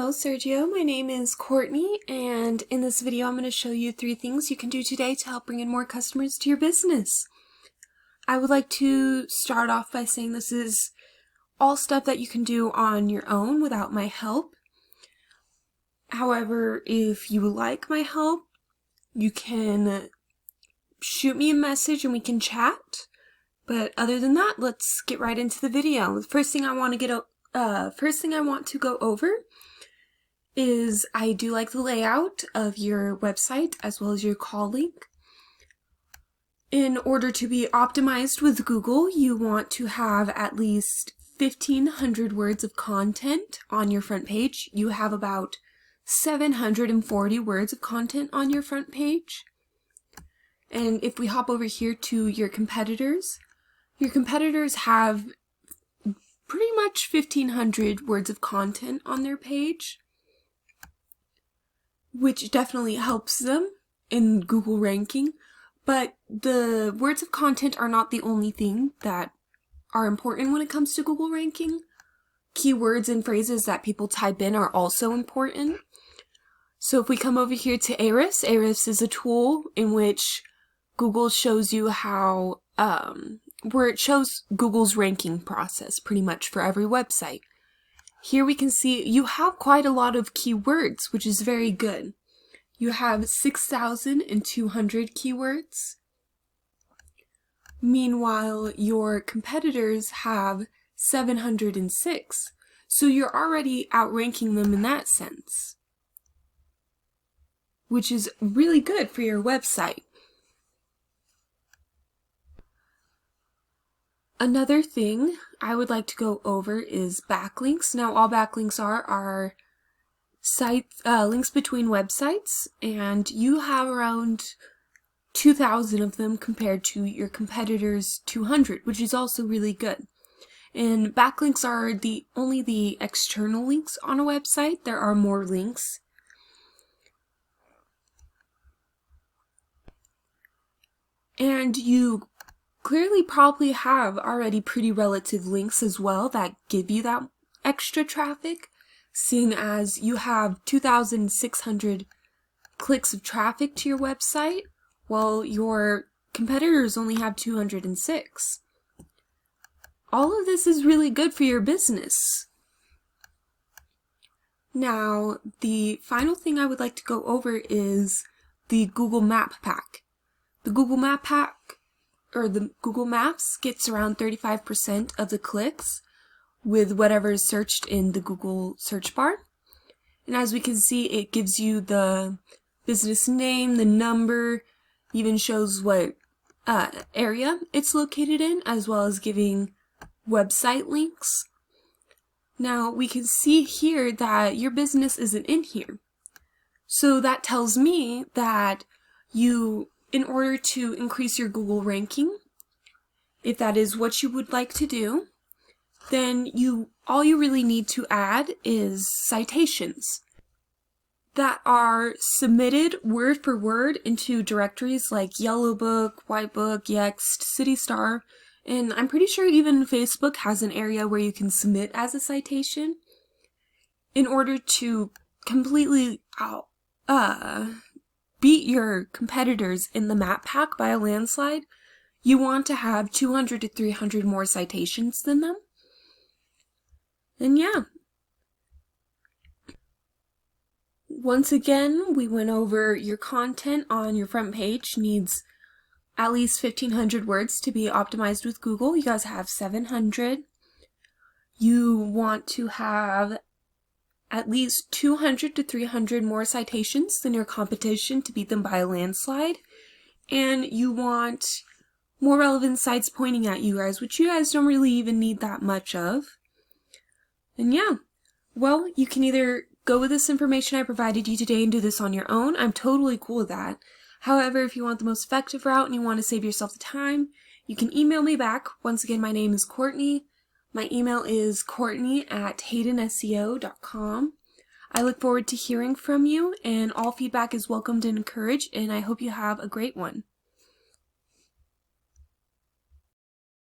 Hello Sergio, my name is Courtney, and in this video I'm going to show you 3 things you can do today to help bring in more customers to your business. I would like to start off by saying this is all stuff that you can do on your own without my help. However, if you like my help, you can shoot me a message and we can chat. But other than that, let's get right into the video. The first thing I want to go over is I do like the layout of your website as well as your call link. In order to be optimized with Google, you want to have at least 1,500 words of content on your front page. You have about 740 words of content on your front page. And if we hop over here to your competitors have pretty much 1,500 words of content on their page, which definitely helps them in Google ranking. But the words of content are not the only thing that are important when it comes to Google ranking. Keywords and phrases that people type in are also important. So if we come over here to Ahrefs, Ahrefs is a tool in which Google shows you how, where it shows Google's ranking process pretty much for every website. Here we can see you have quite a lot of keywords, which is very good. You have 6,200 keywords. Meanwhile, your competitors have 706. So you're already outranking them in that sense, which is really good for your website. Another thing I would like to go over is backlinks. Now, all backlinks are links between websites, and you have around 2,000 of them compared to your competitors' 200, which is also really good. And backlinks are only the external links on a website. There are more links. And you clearly probably have already pretty relative links as well that give you that extra traffic, seeing as you have 2,600 clicks of traffic to your website, while your competitors only have 206. All of this is really good for your business. Now, the final thing I would like to go over is the Google Map Pack. The Google Map Pack, or the Google Maps, gets around 35% of the clicks with whatever is searched in the Google search bar. And as we can see, it gives you the business name, the number, even shows what area it's located in, as well as giving website links. Now, we can see here that your business isn't in here. So that tells me that in order to increase your Google ranking, if that is what you would like to do, then all you really need to add is citations that are submitted word for word into directories like Yellow Book, White Book, Yext, CityStar, and I'm pretty sure even Facebook has an area where you can submit as a citation. In order to completely beat your competitors in the map pack by a landslide, you want to have 200 to 300 more citations than them. And yeah. Once again, we went over your content on your front page needs at least 1,500 words to be optimized with Google. You guys have 700. You want to have at least 200 to 300 more citations than your competition to beat them by a landslide. And you want more relevant sites pointing at you guys, which you guys don't really even need that much of. And yeah, well, you can either go with this information I provided you today and do this on your own. I'm totally cool with that. However, if you want the most effective route and you want to save yourself the time, you can email me back. Once again, my name is Courtney. My email is courtney@haydenseo.com. I look forward to hearing from you, and all feedback is welcomed and encouraged, and I hope you have a great one.